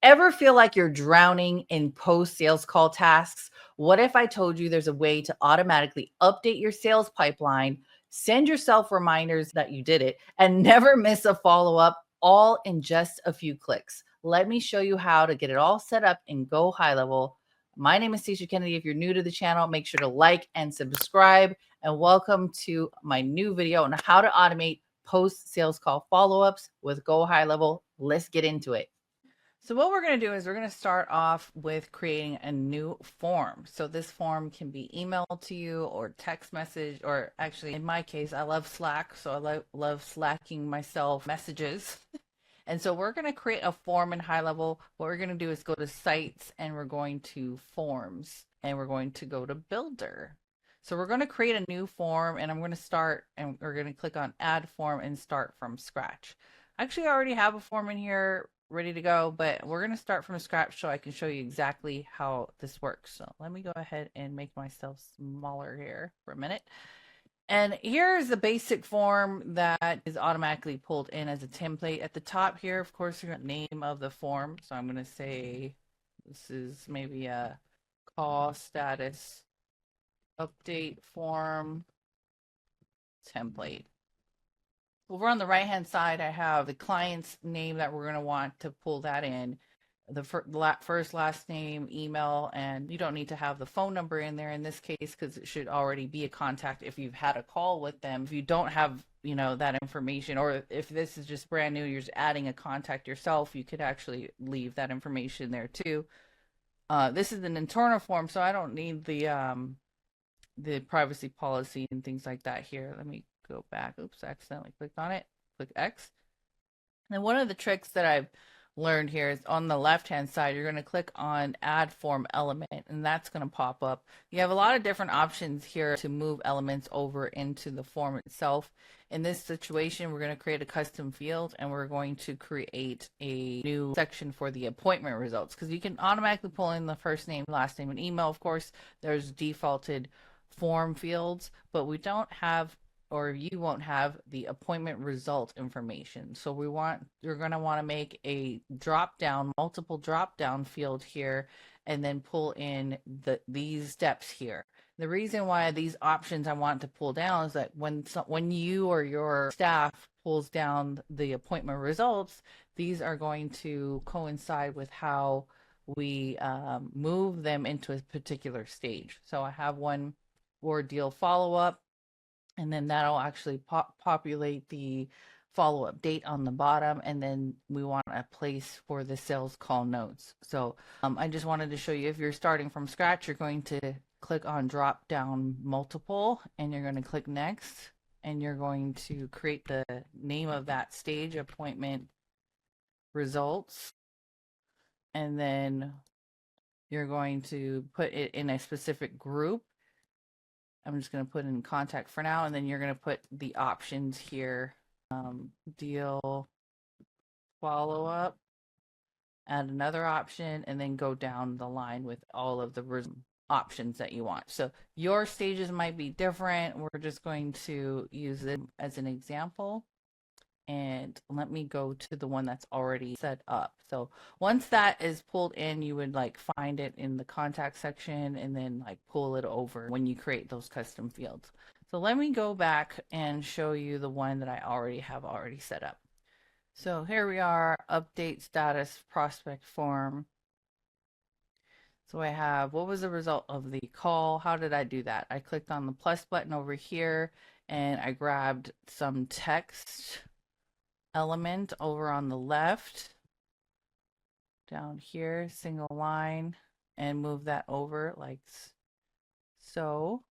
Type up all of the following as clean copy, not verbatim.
Ever feel like you're drowning in post sales call tasks? What if I told you there's a way to automatically update your sales pipeline, send yourself reminders that you did it, and never miss a follow up all in just a few clicks? Let me show you how to get it all set up in GoHighlevel. My name is Stacia Kennedy. If you're new to the channel, make sure to like and subscribe. And welcome to my new video on how to automate post sales call follow ups with GoHighlevel. Let's get into it. So what we're going to do is we're going to start off with creating a new form. So this form can be emailed to you or text message, or actually in my case, I love Slack. So I love slacking myself messages. And so we're going to create a form in Highlevel. What we're going to do is go to sites and we're going to forms and we're going to go to builder. So we're going to create a new form and I'm going to start and we're going to click on add form and start from scratch. Actually, I already have a form in here ready to go, but we're going to start from scratch so I can show you exactly how this works. So let me go ahead and make myself smaller here for a minute. And here's the basic form that is automatically pulled in as a template. At the top here, of course, your name of the form. So I'm going to say this is maybe a call status update form template. Over on the right-hand side, I have the client's name that we're going to want to pull that in. The first, last name, email, and you don't need to have the phone number in there in this case because it should already be a contact if you've had a call with them. If you don't have, that information, or if this is just brand new, you're just adding a contact yourself, you could actually leave that information there too. This is an internal form, so I don't need the privacy policy and things like that here. Let me go back. Oops, I accidentally clicked on it. Click X. And one of the tricks that I've learned here is on the left hand side, you're going to click on add form element and that's going to pop up. You have a lot of different options here to move elements over into the form itself. In this situation, we're going to create a custom field and we're going to create a new section for the appointment results because you can automatically pull in the first name, last name, and email. Of course, there's defaulted form fields, but we don't have, or you won't have, the appointment result information. So you're going to want to make a multiple drop down field here and then pull in these steps here. The reason why these options I want to pull down is that when you or your staff pulls down the appointment results, these are going to coincide with how we move them into a particular stage. So I have one ordeal follow-up, and then that'll actually populate the follow-up date on the bottom, and then we want a place for the sales call notes. So I just wanted to show you, if you're starting from scratch, you're going to click on drop down multiple and you're going to click next, and you're going to create the name of that stage, appointment results, and then you're going to put it in a specific group. I'm just going to put in contact for now, and then you're going to put the options here. Deal follow-up, add another option, and then go down the line with all of the options that you want. So your stages might be different. We're just going to use it as an example. And let me go to the one that's already set up. So once that is pulled in, you would find it in the contact section and then pull it over when you create those custom fields. So let me go back and show you the one that I already have set up. So here we are, update status prospect form. So I have, what was the result of the call? How did I do that? I clicked on the plus button over here and I grabbed some text element over on the left down here, single line, and move that over like so.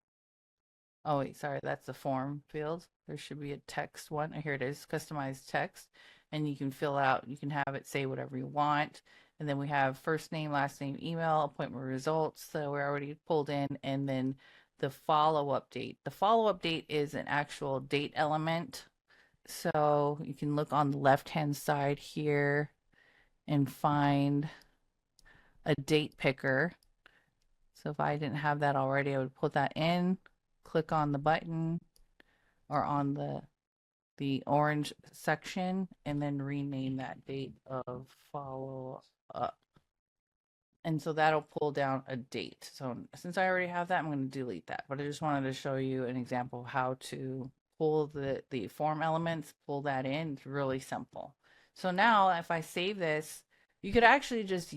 Oh wait, sorry, that's the form field. There should be a text one. Here it is, customized text, and you can fill out, you can have it say whatever you want. And then we have first name, last name, email, appointment results, so we're already pulled in, and then the follow-up date. The follow-up date is an actual date element. So you can look on the left-hand side here and find a date picker. So if I didn't have that already, I would put that in, click on the button or on the orange section, and then rename that date of follow up. And so that'll pull down a date. So since I already have that, I'm going to delete that. But I just wanted to show you an example of how to pull the form elements, pull that in. It's really simple. So now if I save this, you could actually just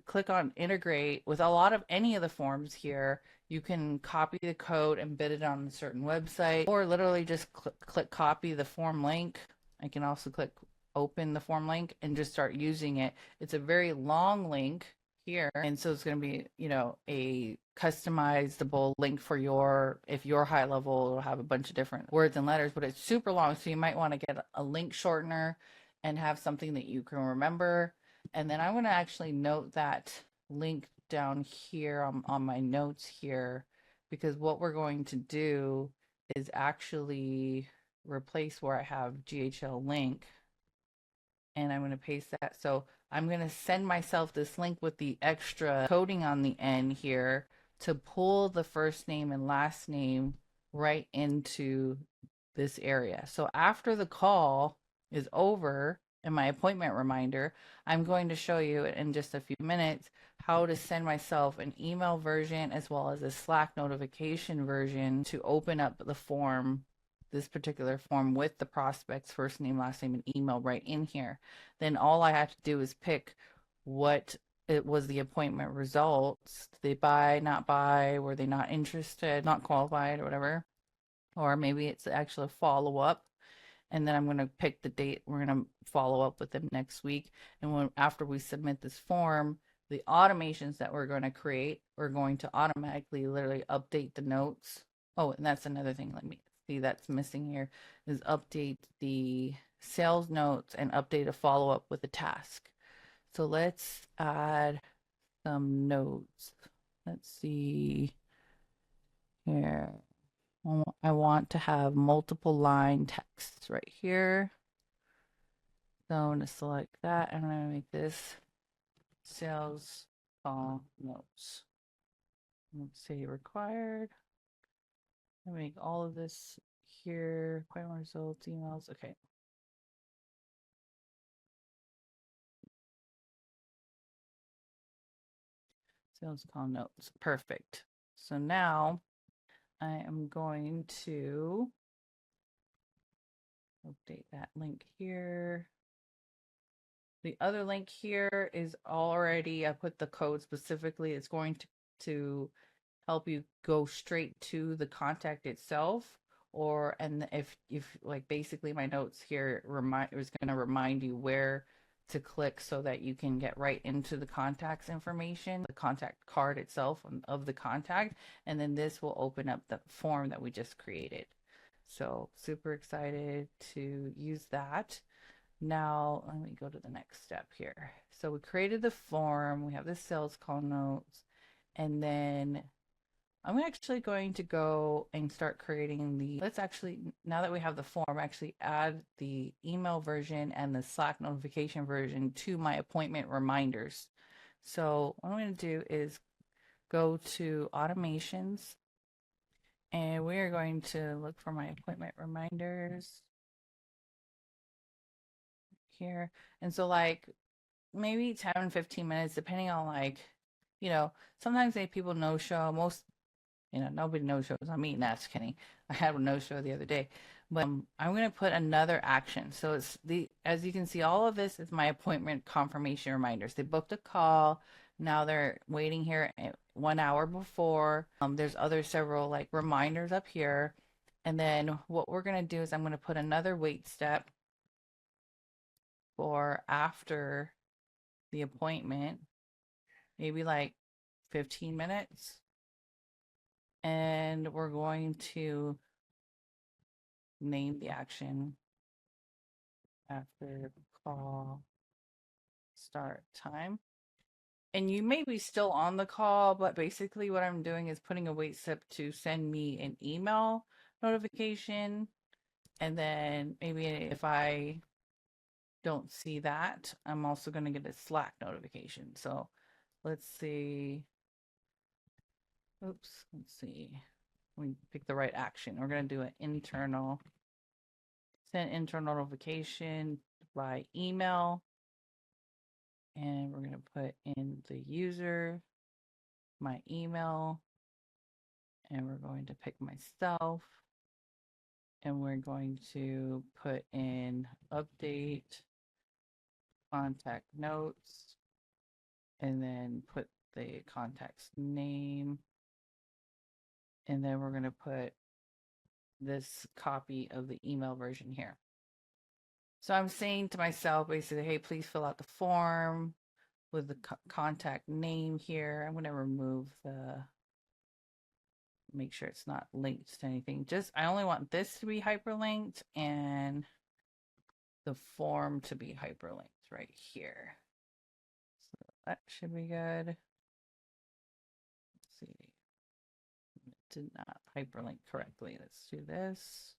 click on integrate with a lot of any of the forms here. You can copy the code, embed it on a certain website, or literally just click copy the form link. I can also click open the form link and just start using it. It's a very long link here, and so it's going to be, a customizable link for if your Highlevel will have a bunch of different words and letters, but it's super long, so you might want to get a link shortener and have something that you can remember. And then I'm going to actually note that link down here on my notes here, because what we're going to do is actually replace where I have GHL link, and I'm going to paste that. So I'm going to send myself this link with the extra coding on the end here to pull the first name and last name right into this area. So after the call is over and my appointment reminder, I'm going to show you in just a few minutes how to send myself an email version as well as a Slack notification version to open up the form, this particular form, with the prospect's first name, last name, and email right in here. Then all I have to do is pick what it was the appointment results. Did they buy, not buy? Were they not interested, not qualified, or whatever? Or maybe it's actually a follow-up. And then I'm going to pick the date. We're going to follow up with them next week. And after we submit this form, the automations that we're going to create, we're going to automatically literally update the notes. Oh, and that's another thing. Let me see, that's missing here, is update the sales notes and update a follow-up with a task. So let's add some notes. Let's see here. I want to have multiple line texts right here. So I'm going to select that. I'm going to make this sales call notes. Let's say required. I make all of this here. Appointment results, emails. Okay. Sales call notes. Perfect. So now I am going to update that link here. The other link here is already, I put the code specifically. It's going to help you go straight to the contact itself, and if like basically my notes here it was going to remind you where to click so that you can get right into the contact's information, the contact card itself of the contact, and then this will open up the form that we just created. So super excited to use that. Now let me go to the next step here. So we created the form, we have the sales call notes, and then I'm actually going to go and start creating let's actually, now that we have the form, actually add the email version and the Slack notification version to my appointment reminders. So what I'm going to do is go to automations, and we're going to look for my appointment reminders here. And so like maybe 10, 15 minutes, depending on sometimes people no show. Nobody no shows. I mean, that's kidding. I had a no show the other day, but I'm going to put another action. So as you can see, all of this is my appointment confirmation reminders. They booked a call. Now they're waiting here 1 hour before. There's several like reminders up here. And then what we're going to do is I'm going to put another wait step for after the appointment, maybe like 15 minutes. And we're going to name the action after call start time. And you may be still on the call, but basically what I'm doing is putting a wait step to send me an email notification. And then maybe if I don't see that, I'm also going to get a Slack notification. So let's see. Oops, let's see. We pick the right action. We're going to do an send internal notification by email. And we're going to put in the user, my email, and we're going to pick myself. And we're going to put in update, contact notes, and then put the contact's name. And then we're going to put this copy of the email version here. So I'm saying to myself, basically, hey, please fill out the form with the contact name here. I'm going to remove the, make sure it's not linked to anything. Just, I only want this to be hyperlinked and the form to be hyperlinked right here. So that should be good. Let's see. It did not hyperlink correctly. Let's do this.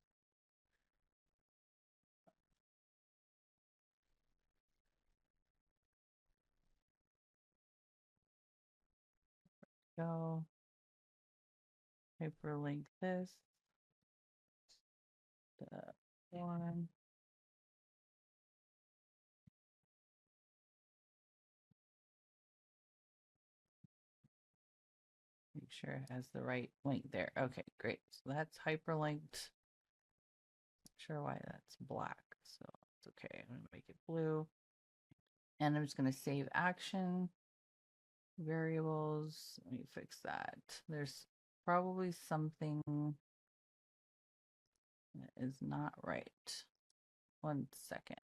Go. Hyperlink this. The form. Make sure it has the right link there. Okay, great. So that's hyperlinked. Not sure why that's black. So it's okay. I'm going to make it blue. And I'm just going to save action. Variables. Let me fix that. There's probably something that is not right. 1 second.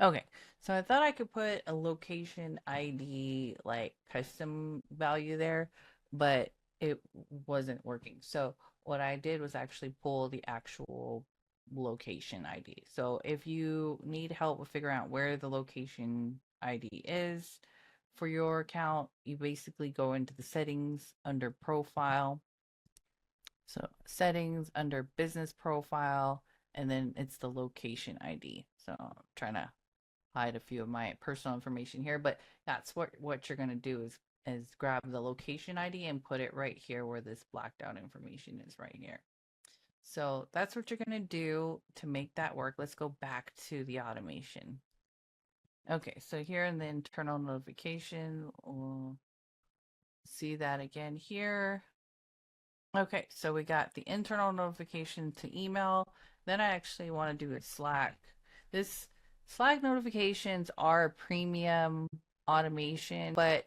Okay, so I thought I could put a location ID like custom value there, but it wasn't working. So what I did was actually pull the actual location ID. So if you need help with figuring out where the location ID is for your account, you basically go into the settings under profile. So settings under business profile, and then it's the location ID. So I'm trying to hide a few of my personal information here, but that's what you're going to do is grab the location ID and put it right here where this blacked out information is right here. So that's what you're going to do to make that work. Let's go back to the automation. Okay, so here in the internal notification, we'll see that again here. Okay, so we got the internal notification to email. Then I actually want to do a Slack. This Slack notifications are a premium automation, but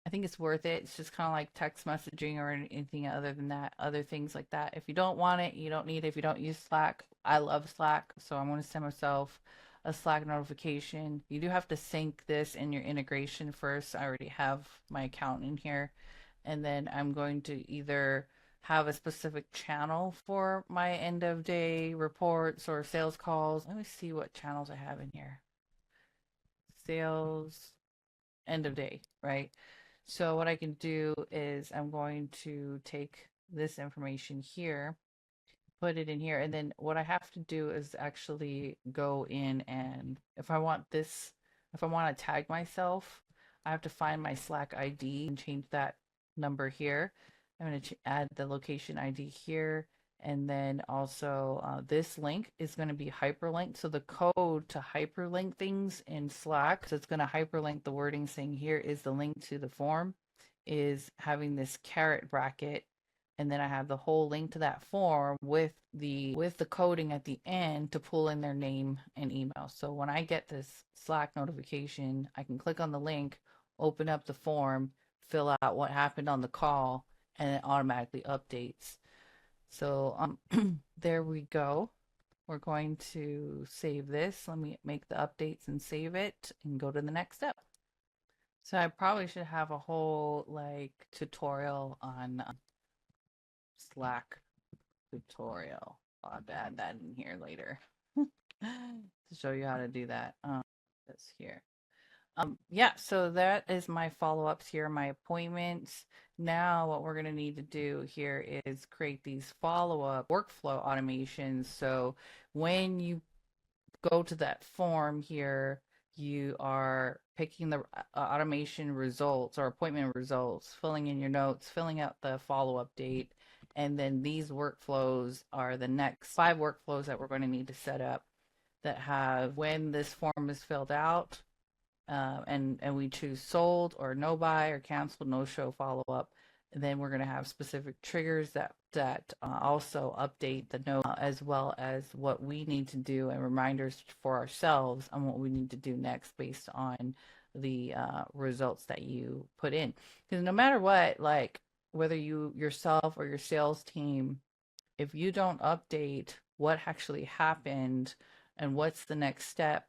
I think it's worth it. It's just kind of like text messaging or anything other than that, other things like that. If you don't want it, you don't need it. If you don't use Slack, I love Slack, so I'm going to send myself a Slack notification. You do have to sync this in your integration first. I already have my account in here. And then I'm going to either have a specific channel for my end of day reports or sales calls. Let me see what channels I have in here. Sales, end of day, right? So what I can do is I'm going to take this information here, put it in here, and then what I have to do is actually go in and if I want to tag myself, I have to find my Slack ID and change that number here. I'm going to add the location ID here. And then also this link is going to be hyperlinked. So the code to hyperlink things in Slack, so it's going to hyperlink the wording saying here is the link to the form, is having this caret bracket. And then I have the whole link to that form with the coding at the end to pull in their name and email. So when I get this Slack notification, I can click on the link, open up the form, fill out what happened on the call, and it automatically updates. So there we go. We're going to save this. Let me make the updates and save it and go to the next step. So I probably should have a whole like tutorial on Slack tutorial. I'll add that in here later to show you how to do that. This here. Yeah, so that is my follow-ups here, my appointments. Now what we're going to need to do here is create these follow-up workflow automations. So when you go to that form here, you are picking the automation results or appointment results, filling in your notes, filling out the follow-up date, and then these workflows are the next 5 workflows that we're going to need to set up that have when this form is filled out, and we choose sold or no buy or cancel, no show, follow up. And then we're going to have specific triggers that also update the note, as well as what we need to do and reminders for ourselves on what we need to do next based on the results that you put in. Because no matter what, like whether you yourself or your sales team, if you don't update what actually happened and what's the next step,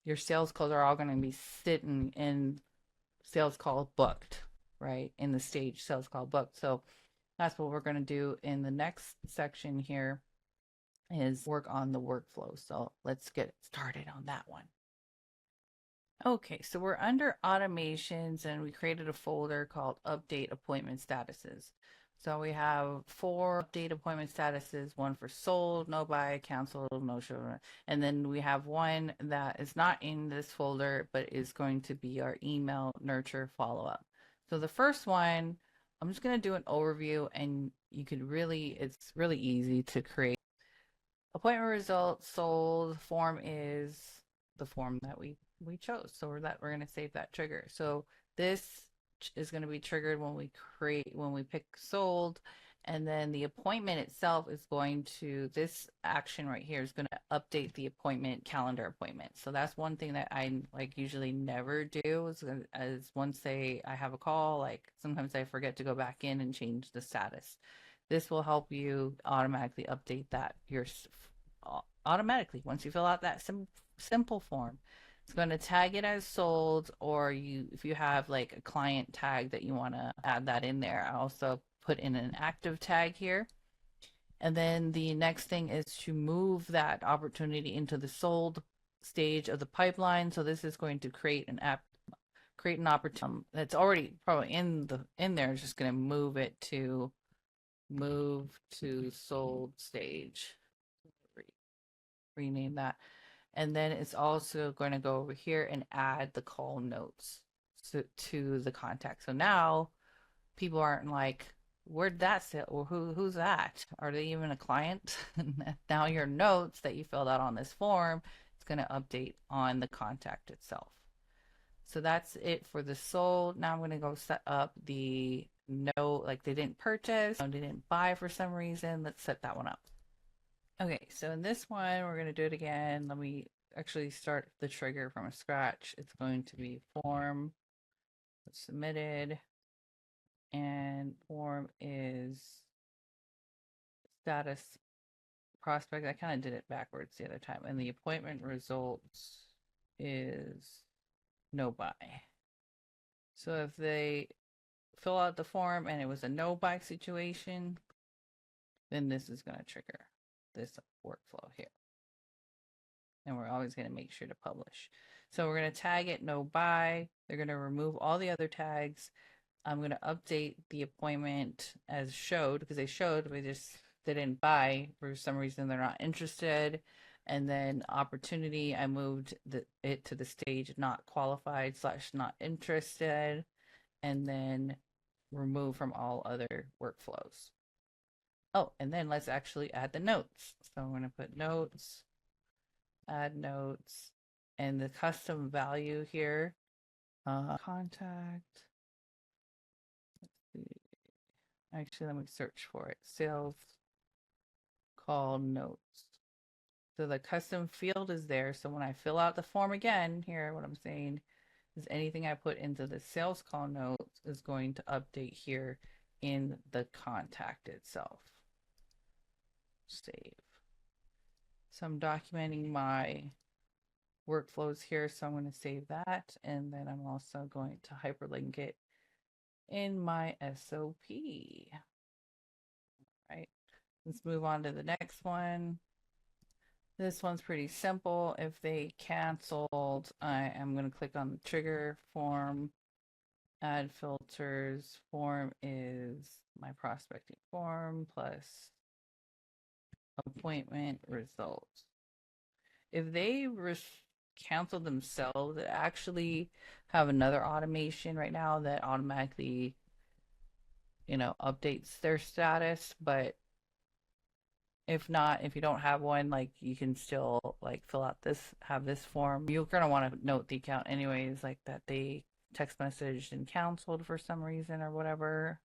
your sales calls are all going to be sitting in sales call booked, right? In the stage sales call booked. So that's what we're going to do in the next section here is work on the workflow. So let's get started on that one. Okay, so we're under automations and we created a folder called update appointment statuses. So we have 4 update appointment statuses, one for sold, no buy, canceled, no show. And then we have one that is not in this folder, but is going to be our email nurture follow-up. So the first one, I'm just going to do an overview and you could really, it's really easy to create. Appointment results sold form is the form that we chose. So we're going to save that trigger. So this is going to be triggered when we pick sold, and then the appointment itself is going to, this action right here is going to update the appointment calendar appointment. So that's one thing that I like usually never do as once I have a call, like sometimes I forget to go back in and change the status. This will help you automatically update that automatically once you fill out that simple form. It's going to tag it as sold, or if you have like a client tag that you want to add that in there, I also put in an active tag here. And then the next thing is to move that opportunity into the sold stage of the pipeline. So this is going to create an opportunity that's already probably in there. It's just going to move to sold stage. Rename that. And then it's also going to go over here and add the call notes to the contact. So now people aren't like, where'd that sit? Or who's that? Are they even a client? Now your notes that you filled out on this form, it's going to update on the contact itself. So that's it for the sold. Now I'm going to go set up the no, like they didn't purchase, they didn't buy for some reason. Let's set that one up. Okay, so in this one, we're going to do it again. Let me actually start the trigger from scratch. It's going to be form submitted, and form is status prospect. I kind of did it backwards the other time. And the appointment results is no buy. So if they fill out the form and it was a no buy situation, then this is going to trigger this workflow here. And we're always going to make sure to publish. So we're going to tag it no buy. They're going to remove all the other tags. I'm going to update the appointment as showed, because they didn't buy for some reason. They're not interested. And then opportunity, I moved it to the stage not qualified / not interested, and then remove from all other workflows. Oh, and then let's actually add the notes. So I'm going to put notes, add notes, and the custom value here, contact. Let's see. Actually, let me search for it. Sales call notes. So the custom field is there. So when I fill out the form again, here, what I'm saying is anything I put into the sales call notes is going to update here in the contact itself. Save. So I'm documenting my workflows here. So I'm going to save that. And then I'm also going to hyperlink it in my SOP. Right. Let's move on to the next one. This one's pretty simple. If they canceled, I am going to click on the trigger form, add filters. Form is my prospecting form plus appointment results. If they canceled themselves, it actually have another automation right now that automatically, updates their status, but If not, if you don't have one, like you can still like fill out this, have this form. You're gonna want to note the account anyways, like that they text messaged and canceled for some reason or whatever.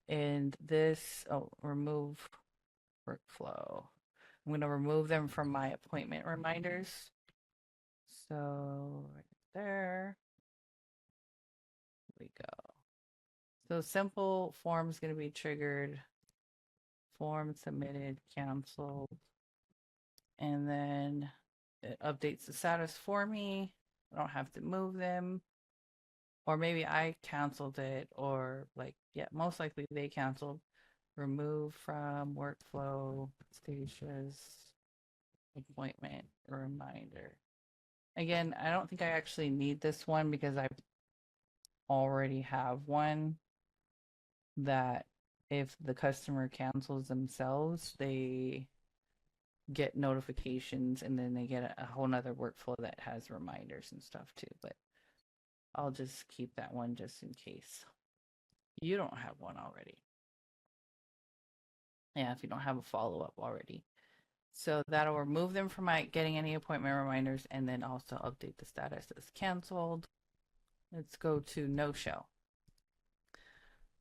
And this, oh, remove workflow. I'm gonna remove them from my appointment reminders. So right there we go. So simple form is gonna be triggered, form submitted, canceled, and then it updates the status for me. I don't have to move them. Or maybe I canceled it, or like, yeah, most likely they canceled. Remove from workflow Stacia's appointment reminder. Again, I don't think I actually need this one because I already have one that if the customer cancels themselves, they get notifications and then they get a whole nother workflow that has reminders and stuff too. But I'll just keep that one just in case. You don't have one already. Yeah, if you don't have a follow-up already. So that'll remove them from my getting any appointment reminders and then also update the status as canceled. Let's go to no-show.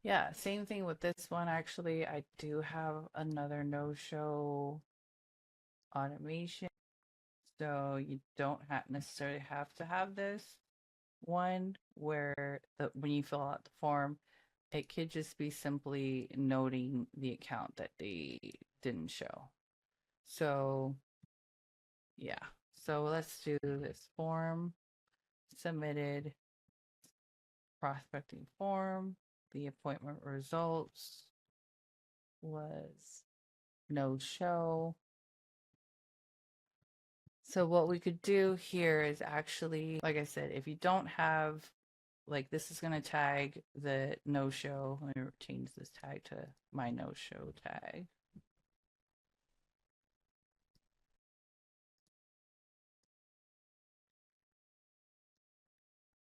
Yeah, same thing with this one. Actually, I do have another no-show automation. So you don't necessarily have to have this one where when you fill out the form, it could just be simply noting the account that they didn't show. So yeah, so let's do this form submitted, prospecting form. The appointment results was no show. So what we could do here is actually, like I said, if you don't have, like this is going to tag the no show. Let me change this tag to my no show tag.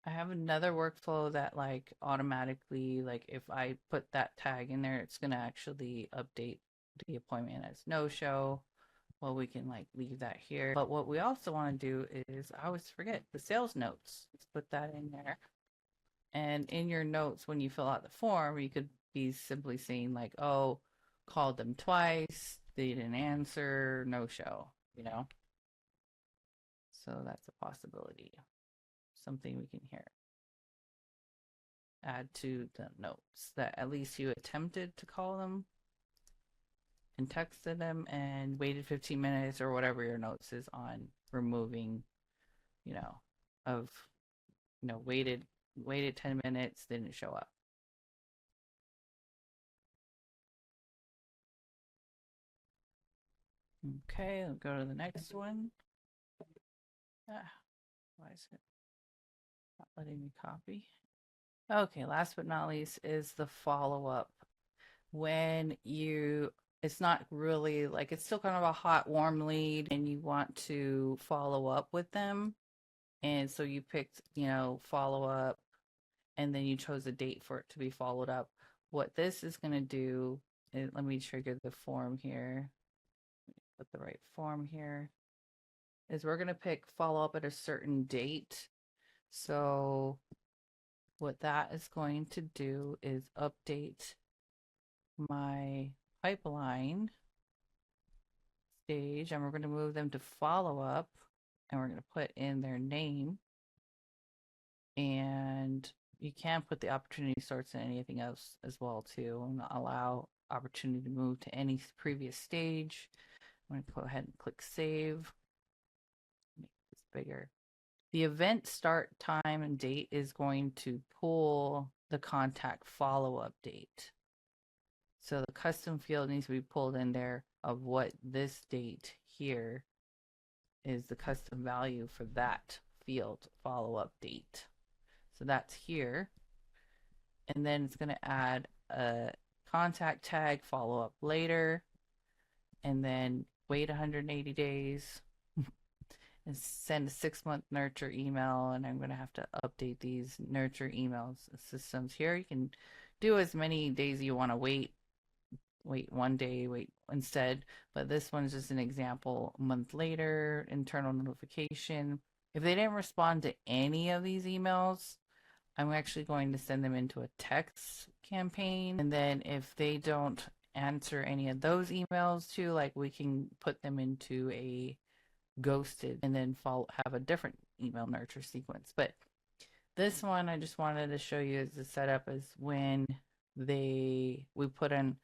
I have another workflow that like automatically, like if I put that tag in there, it's going to actually update the appointment as no show. Well, we can like leave that here. But what we also want to do is, I always forget the sales notes. Let's put that in there. And in your notes, when you fill out the form, you could be simply saying like, oh, called them twice, they didn't answer, no show, you know? So that's a possibility. Something we can hear. Add to the notes that at least you attempted to call them and texted them and waited 15 minutes or whatever your notes is on removing, you know, of, you know, waited 10 minutes, didn't show up. Okay, let's go to the next one. Ah, why is it not letting me copy? Okay, last but not least is the follow-up. When it's not really like, it's still kind of a hot, warm lead and you want to follow up with them. And so you picked, you know, follow up and then you chose a date for it to be followed up. What this is going to do is, let me trigger the form here. Put the right form here. Is we're going to pick follow up at a certain date. So what that is going to do is update my pipeline stage, and we're going to move them to follow up, and we're going to put in their name. And you can put the opportunity sorts and anything else as well too, and allow opportunity to move to any previous stage. I'm going to go ahead and click save. Make this bigger. The event start time and date is going to pull the contact follow-up date. So the custom field needs to be pulled in there of what this date here is the custom value for that field follow-up date. So that's here. And then it's going to add a contact tag follow up later, and then wait 180 days and send a 6-month nurture email. And I'm going to have to update these nurture emails systems here. You can do as many days you want to wait wait 1 day, wait instead. But this one's just an example. A month later, internal notification. If they didn't respond to any of these emails, I'm actually going to send them into a text campaign. And then if they don't answer any of those emails too, like we can put them into a ghosted and then have a different email nurture sequence. But this one I just wanted to show you as the setup is when we put in,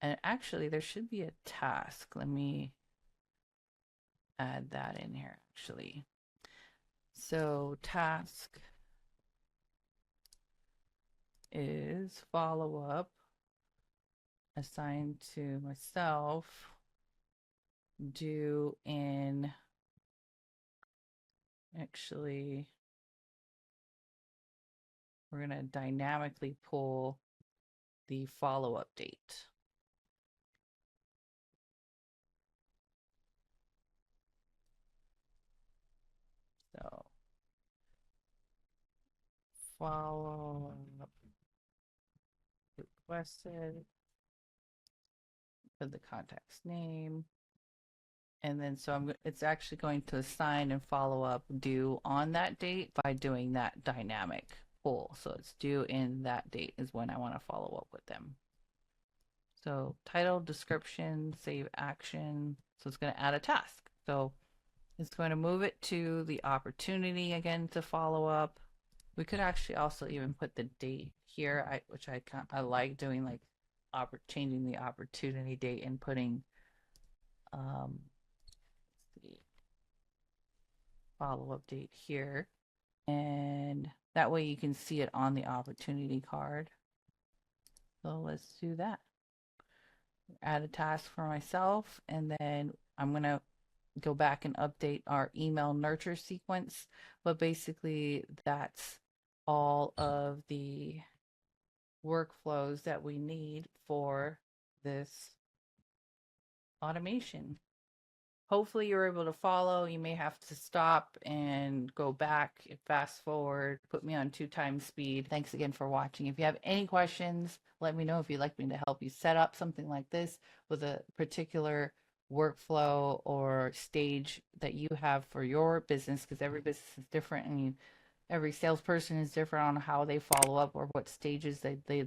and actually there should be a task. Let me add that in here actually. So task is follow up assigned to myself, due in, actually we're going to dynamically pull the follow-up date. So follow-up requested, put the contact's name, and then so it's actually going to assign and follow up due on that date by doing that dynamic pull. So it's due in that date is when I want to follow up with them. So title, description, save action. So it's going to add a task. So it's going to move it to the opportunity again to follow up. We could actually also even put the date here, which I like doing, like changing the opportunity date and putting the follow-up date here. And that way you can see it on the opportunity card. So let's do that. Add a task for myself, and then I'm going to go back and update our email nurture sequence. But basically, that's all of the workflows that we need for this automation. Hopefully you're able to follow. You may have to stop and go back, fast forward, put me on 2x speed. Thanks again for watching. If you have any questions, let me know. If you'd like me to help you set up something like this with a particular workflow or stage that you have for your business, because every business is different and every salesperson is different on how they follow up or what stages they